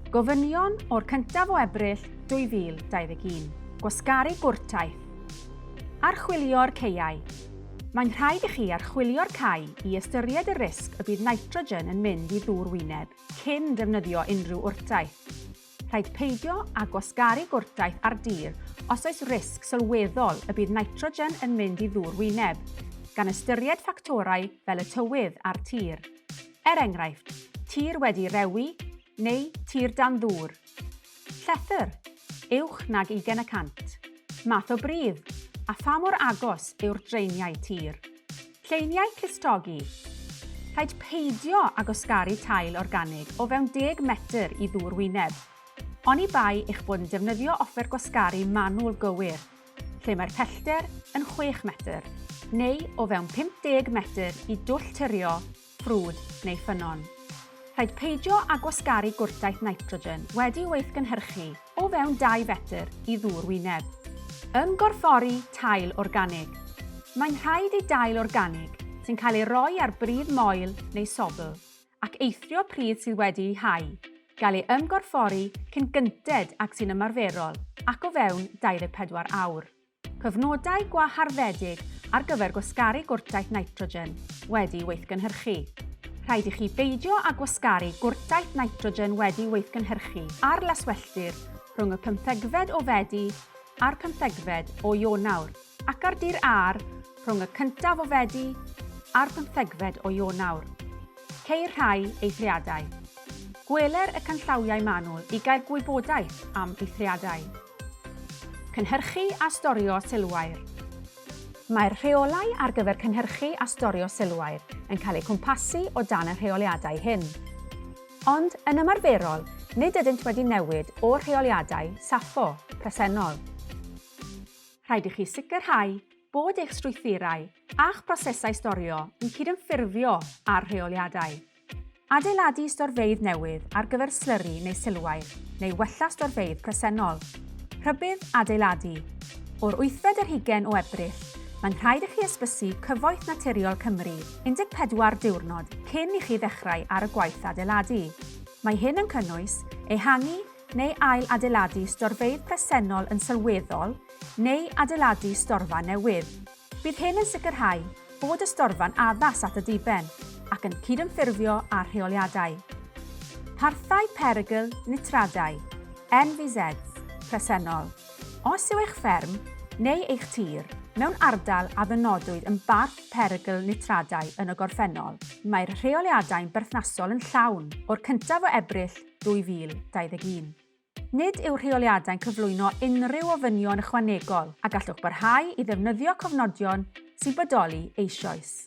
Gofynion o'r 1af o Ebrill 2021. Gwasgaru gwrtaith. Archwilio'r caeau. Mae'n rhaid i chi archwilio'r cae i ystyried y risg y bydd nitrogen yn mynd i ddŵr wyneb cyn defnyddio unrhyw wrtaith. Rhaid peidio â gwasgaru gwrtaith ar dir os oes risg sylweddol y bydd nitrogen yn mynd i ddŵr wyneb, gan ystyried ffactorau fel y tywydd a'r tir. Er enghraifft, tir wedi rewi neu tir dan ddŵr. Llethyr, uwch nag 20%. Math o bridd, a pha mor agos yw'r dreiniau tir. Lleiniau clustdodi. Rhaid peidio â gwasgaru tail organig o fewn 10 metr i ddŵr wyneb. Oni bai eich bod yn defnyddio offer gwasgaru manwl gywir, lle mae'r pellter yn 6 metr, neu o fewn 50 metr i dwll tirio, ffrwd neu ffynon. Rhaid peidio â gwasgaru gwrtaith nitrogen wedi weithgynhyrchu o fewn 2 fetr i ddŵr wyneb. Ymgorffori tail organig. Mae'n rhaid i dail organig sy'n cael ei roi ar bridd moel neu sobl ac eithrio pridd sydd wedi ei hau, gael ei ymgorffori cyn gynted ac sy'n ymarferol ac o fewn 24 awr. Cyfnodau gwaharddedig ar gyfer gwasgaru gwrtaith nitrogen wedi weithgynhyrchu. Rhaid i chi beidio â gwasgaru gwrtaith nitrogen wedi weithgynhyrchu ar laswelltir rhwng y 15fed o Fedi a'r 15fed o Ionawr ac ar dir ar rhwng y 1af o Fedi a'r 15fed o Ionawr. Ceir rhai eithriadau. Gweler y canllawiau manwl i gael gwybodaeth am eithriadau. Cynhyrchu a storio sylwair. Mae'r rheolau ar gyfer cynhyrchu a storio sylwair yn cael eu cwmpasu o dan y rheoliadau hyn. Ond yn ymarferol, nid ydynt wedi newid o'r rheoliadau saffo presennol. Rhaid i chi sicrhau bod eich strwythurau a'ch brosesau storio yn cydymffurfio â'r rheoliadau. Adeiladu storfeydd newydd ar gyfer slyri neu sylwair, neu wella storfeydd presennol. Rhybydd adeiladu. O'r 8fed yr 20 o Ebrill, mae'n rhaid i chi ysbysu Cyfoeth Naturiol Cymru 14 diwrnod cyn i chi ddechrau ar y gwaith adeiladu. Mae hyn yn cynnwys ehangu neu ail adeiladu storfeydd presennol yn sylweddol neu adeiladu storfa newydd. Bydd hyn yn sicrhau bod y storfa'n addas at y diben ac yn cydymffurfio â'r rheoliadau. Parthau perygl nitradau, NVZs, presennol. Os yw eich fferm neu eich tir mewn ardal a ddynodwyd yn barth perygl nitradau yn y gorffennol, mae'r rheoliadau'n berthnasol yn llawn o'r 1af o Ebrill 2021. Nid yw'r rheoliadau'n cyflwyno unrhyw ofynion ychwanegol a gallwch barhau i ddefnyddio cofnodion sy'n bodoli eisoes.